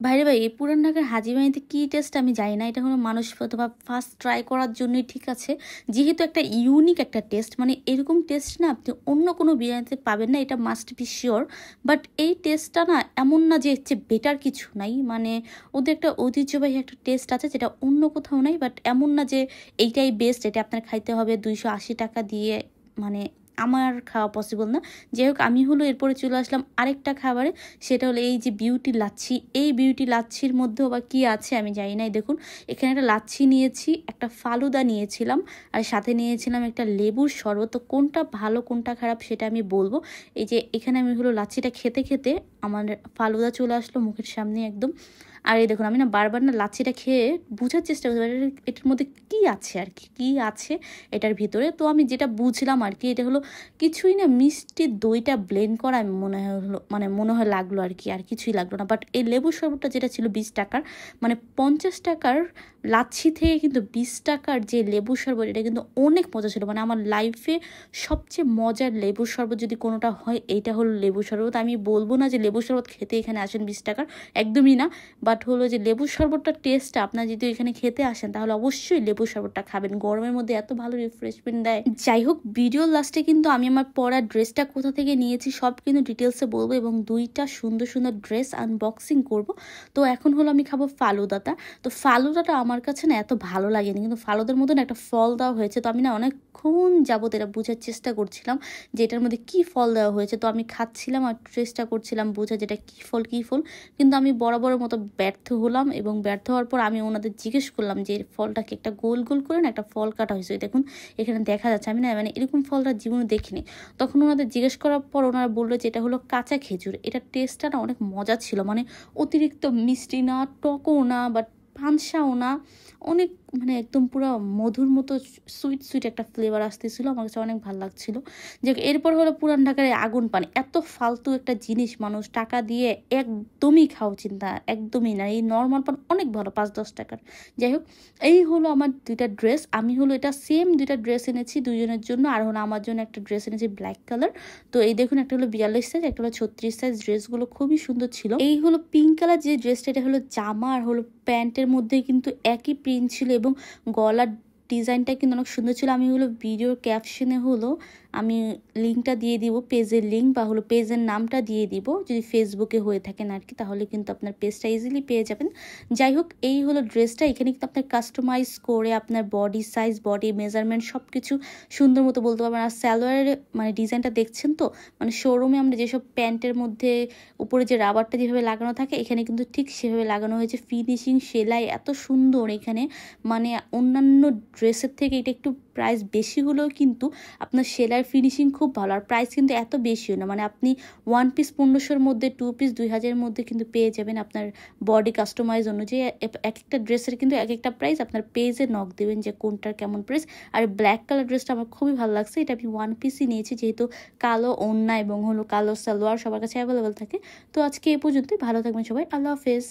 ভাইরে ভাই, এই পুরান ঢাকার হাজিবাড়িতে কি টেস্ট আমি জানি না। এটা কোনো মানুষ অথবা ফার্স্ট ট্রাই করার জন্যই ঠিক আছে, যেহেতু একটা ইউনিক একটা টেস্ট, মানে এরকম টেস্ট না আপনি অন্য কোনো বিরিয়ানিতে পাবেন না, এটা মাস্ট বি শিওর। বাট এই টেস্টটা না এমন না যে হচ্ছে বেটার কিছু নাই, মানে ওদের একটা ঐতিহ্যবাহী একটা টেস্ট আছে যেটা অন্য কোথাও নাই। বাট এমন না যে এইটাই বেস্ট, এটা আপনার খাইতে হবে 280 টাকা দিয়ে, মানে আমার খাওয়া পসিবল না। যাই হোক, আমি হলো এরপরে চলে আসলাম আরেকটা খাবারে, সেটা হলো এই যে বিউটি লাচ্ছি। এই বিউটি লাচ্ছির মধ্যেও বা কী আছে আমি জানি না। দেখুন, এখানে একটা লাচ্ছি নিয়েছি, একটা ফালুদা নিয়েছিলাম, আর সাথে নিয়েছিলাম একটা লেবুর শরবত। তো কোনটা ভালো কোনটা খারাপ সেটা আমি বলবো। এই যে এখানে আমি হলো লাচ্ছিটা খেতে খেতে আমার ফালুদা চলে আসলো মুখের সামনে একদম। আর এই দেখুন, আমি না বারবার না লাচ্ছিটা খেয়ে বোঝার চেষ্টা করছি এটার মধ্যে কী আছে আর কি, কী আছে এটার ভিতরে। তো আমি যেটা বুঝলাম আর কি, এটা হলো কিছুই না, মিষ্টি দইটা ব্লেন্ড করা আমি মনে হলো, মানে মনে হয় লাগলো আর কি, আর কিছুই লাগলো না। বাট এই লেবুর শরবতটা যেটা ছিল 20 টাকার, মানে 50 টাকার লাচ্ছি থেকে কিন্তু 20 টাকার যে লেবুর শরবত, এটা কিন্তু অনেক মজা ছিল। মানে আমার লাইফে সবচেয়ে মজার লেবুর শরবত যদি কোনোটা হয়, এইটা হলো লেবুর শরবত। আমি বলবো না যে লেবুর শরবত খেতে এখানে আসেন 20 টাকার, একদমই না। বাট হলো যে লেবুর শরবতটার টেস্টটা আপনার যদি এখানে খেতে আসেন, তাহলে অবশ্যই লেবুর শরবতটা খাবেন। গরমের মধ্যে এত ভালো রিফ্রেশমেন্ট দেয়। যাই হোক, ভিডিওর লাস্টে কিন্তু আমি আমার পরা ড্রেসটা কোথা থেকে নিয়েছি সব কিন্তু ডিটেলসে বলবো, এবং দুইটা সুন্দর সুন্দর ড্রেস আনবক্সিং করব। তো এখন হলো আমি খাবো ফালুদাটা। তো ফালুদাটা আমার কাছে না এত ভালো লাগেনি, কিন্তু ফালুদার মতন একটা ফল দেওয়া হয়েছে। তো আমি না অনেকক্ষণ যাবত এটা বোঝার চেষ্টা করছিলাম যে এটার মধ্যে কী ফল দেওয়া হয়েছে। তো আমি খাচ্ছিলাম আর চেষ্টা করছিলাম বোঝা যেটা কী ফল কী ফল, কিন্তু আমি বরাবরের মতো ব্যর্থ হলাম। এবং ব্যর্থ হওয়ার পর আমি ওনাদের জিজ্ঞেস করলাম যে ফলটাকে একটা গোল গোল করে না একটা ফল কাটা হয়েছে, দেখুন এখানে দেখা যাচ্ছে। আমি না মানে এরকম ফলটা জীবনে দেখিনি। তখন ওনাদের জিজ্ঞেস করার পর ওনারা বললো যে এটা হলো কাঁচা খেজুর। এটার টেস্টটা না অনেক মজা ছিল, মানে অতিরিক্ত মিষ্টি না, টকও না, বাট পানসাও না, অনেক মানে একদম পুরো মধুর মতো সুইট সুইট একটা ফ্লেভার আসতেছিল। আমার কাছে অনেক ভালো লাগছিল। যে এরপর হলো পুরান ঢাকার আগুন পানি, এত ফালতু একটা জিনিস মানুষ টাকা দিয়ে একদমই খাওয়া চিন্তা একদমই না। এই নর্মাল পান অনেক ভালো 5-10 টাকার। যাই হোক, এই হলো আমার দুইটা ড্রেস। আমি হলো এটা সেম দুইটা ড্রেস এনেছি দুইজনের জন্য, আর হলো আমার জন্য একটা ড্রেস এনেছি ব্ল্যাক কালার। তো এই দেখুন, একটা হলো 42 সাইজ, একটা হলো 36 সাইজ। ড্রেসগুলো খুবই সুন্দর ছিল। এই হলো পিঙ্ক কালার যে ড্রেসটা, এটা হলো জামা আর হলো প্যান্টের মধ্যে কিন্তু একই প্রিন্ট ছিল, এবং গলার ডিজাইনটা কিন্তু অনেক সুন্দর ছিল। আমি হলো ভিডিওর ক্যাপশনে হলো আমি লিঙ্কটা দিয়ে দিব, পেজের লিঙ্ক বা হলো পেজের নামটা দিয়ে দিব, যদি ফেসবুকে হয়ে থাকেন আর কি, তাহলে কিন্তু আপনার পেজটা ইজিলি পেয়ে যাবেন। যাই হোক, এই হলো ড্রেসটা। এখানে কিন্তু আপনার কাস্টমাইজ করে আপনার বডি সাইজ, বডি মেজারমেন্ট সব কিছু সুন্দর মতো বলতে পারবেন। আর সালোয়ারের মানে ডিজাইনটা দেখছেন তো, মানে শোরুমে আমরা যেসব প্যান্টের মধ্যে উপরে যে রাবারটা যেভাবে লাগানো থাকে, এখানে কিন্তু ঠিক সেভাবে লাগানো হয়েছে। ফিনিশিং সেলাই এত সুন্দর এখানে, মানে অন্যান্য ড্রেসের থেকে এটা একটু প্রাইস বেশি হলেও কিন্তু আপনার সেলাইয়ের ফিনিশিং খুব ভালো। আর প্রাইস কিন্তু এত বেশিও না, মানে আপনি 1 পিস 1500-র মধ্যে, 2 পিস 2000-এর মধ্যে কিন্তু পেয়ে যাবেন আপনার বডি কাস্টমাইজ অনুযায়ী। এক একটা ড্রেসের কিন্তু এক একটা প্রাইস। আপনার পেজে নক দেবেন যে কোনটার কেমন প্রাইস। আর ব্ল্যাক কালার ড্রেসটা আমার খুবই ভালো লাগছে। এটা আমি 1 পিসই নিয়েছি, যেহেতু কালো ওড়না এবং হলো কালো সালোয়ার সবার কাছে অ্যাভেলেবেল থাকে। তো আজকে এই পর্যন্তই। ভালো থাকবেন সবাই, আল্লাহ হাফেজ।